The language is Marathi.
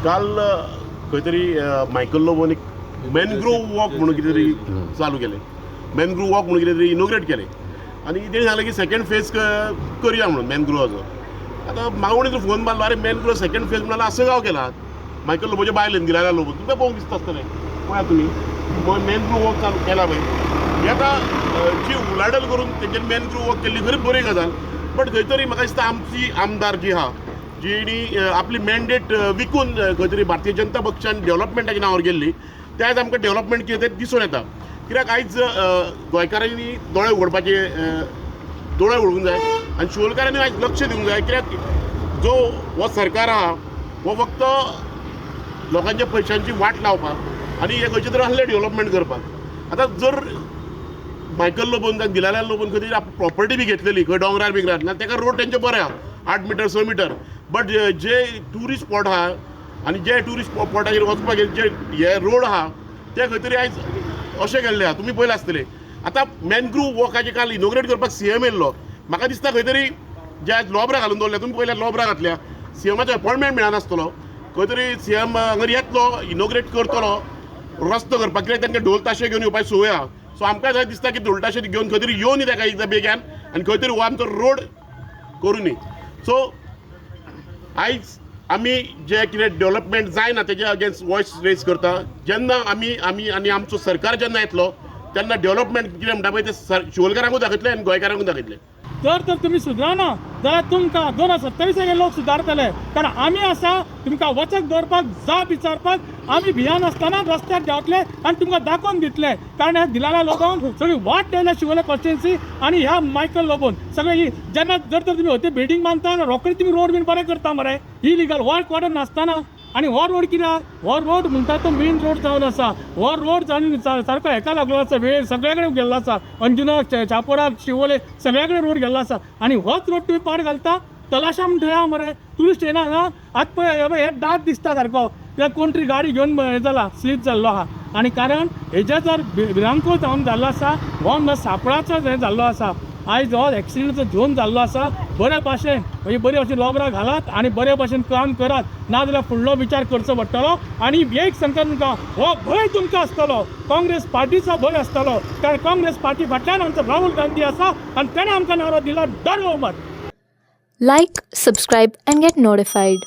काल खंय तरी मायकल लोबोन एक मॅनग्रोव वॉक म्हणून कितें तरी चालू केलें. मॅनग्रोव वॉक म्हणून कितें तरी इनोग्रेट केलें आनी तेणी सांगलें की सेकंड फेज करया म्हणून मॅनग्रोवाचो. आतां म्हाका कोणी फोन मारलो, अरे मॅनग्रोव सेकंड फेज म्हणल्यार असं गांव केला मायकल लोबोच्या बायलेन दिलाल्या लोबो तुमकां पळोवंक दिसता आसतलें. पळयात तुमी मॅनग्रोव वॉक चालू केला पळय. ही आतां जी उलाढाल करून तेंच्यांनी मॅनग्रोव वॉक केल्ली खरी बरी गजाल. बट खंय तरी म्हाका दिसता आमची आमदार जी आहा जीणी आपली मॅन्डेट विकून खंय तरी भारतीय जनता पक्षान डेव्हलपमेंटाच्या नांवार गेल्ली, ते आयज आमकां डेव्हलपमेंट कितें तें दिसून येता. कित्याक आयज गोंयकारांनी दोळे उगडपाचे दोळे उगडूंक जाय आनी शिवोलकारांनी आयज लक्ष दिवंक जाय. कित्याक जो हो सरकार आहा हो फक्त लोकांच्या पयशांची वाट लावपाक आनी हे खंयचे तरी आहले डेव्हलपमेंट करपाक. आतां जर मायकल लोबोन जावं दिलाल्यान लोबोन खंय तरी प्रॉपर्टी बी घेतलेली खंय डोंगरार बिंगरार ना तेका रोड तेंचे बरे आहा 8 मिटर 6 मिटर. बट जे ट्युरिस्ट स्पॉट आहा आनी जे ट्युरिस्ट स्पॉटाचेर वचपाक जे हे रोड आहा ते खंय तरी आयज अशें केल्ले आहा. तुमी पळयलें आसतलें. आतां मॅनग्रोव वॉकाचे काल इनोग्रेट करपाक सीएम येयल्लो. म्हाका दिसता खंय तरी जे आयज लॉब्रा घालून दवरल्या, तुमी पळयल्या लॉब्रा घातल्या, सीएमाचो अपॉयंटमेंट मेळनासतलो. खंय तरी सीएम हांगा येतलो, इनोग्रेट करतलो रस्तो करपाक, कित्याक तांकां ढोल ताशे घेवन येवपाची संवय आहा. सो आमकां जाय दिसता की ढोल ताशे घेवन खंय तरी येवन ताका एकदां बेग्यान आनी खंय तरी हो आमचो रोड करूनी. सो आयज आमी जे कितें डेव्हलपमेंट जायना तेजे अगेन्स्ट वॉयस रेज करता. जेन्ना आमी आमी आनी आमचो सरकार जेन्ना येतलो तेन्ना डेव्हलपमेंट कितें म्हणटा पळय ते शिवोलकारांकूय दाखयतले आनी गोंयकारांकूय दाखयतले. तर तुम्ही सुदारना जाल्यार तुमकां 2027 लोक सुदारतले. कारण आमी आसा तुमकां वचत दवरपाक जाप विचारपाक. आमी भियान आसतना रस्त्यार देंवतले आनी तुमकां दाखोवन दितले. कारण ह्या दिलाल्या लोकांक सगळी वाट दिल्या शिवोले कॉन्स्टिट्युएन्सी आनी ह्या मायकल लोबोन सगळे जेन्ना जर तर तुमी होते बिल्डींग बांदता रोखडे तुमी रोड बीन बरें करता मरे. ही लिगल वर्क ऑर्डर नासतना. आनी हो रोड कित्याक हो रोड म्हणटा तो मेन रोड जावन आसा. हो रोड जावन सारको हेका लागलो आसा, वेळ सगळे कडेन गेल्लो आसा. अंजुना चापोरा शिवोले सगळे कडेन रोड गेल्लो आसा. आनी होच रोड तुमी पाड घालता तलाशा म्हणून थंय मरे टुरिस्ट येना हांगा. आतां पळय हे दाट दिसता सारको कित्याक कोण तरी गाडी घेवन हे जाला स्लीप जाल्लो आहा. आनी कारण हेजे जर भिरांकूळ जावन जाल्लो आसा हो सापळाचो हें जाल्लो आसा. आयज हो एक्सिडेंट घेवन जाल्लो आसा. बरे भाशेन म्हणजे बरे भशेन लॉबरां घालात आनी बरे भशेन काम करात, नाजाल्यार फुडलो विचार करचो पडटलो. आनी एक सांगता तुमकां हो भंय तुमकां आसतलो, काँग्रेस पार्टीचो भंय आसतलो. कारण काँग्रेस पार्टी फाटल्यान आमचो राहुल गांधी आसा आनी तेणें आमकां नारो दिला डर मत. Like, subscribe and get notified.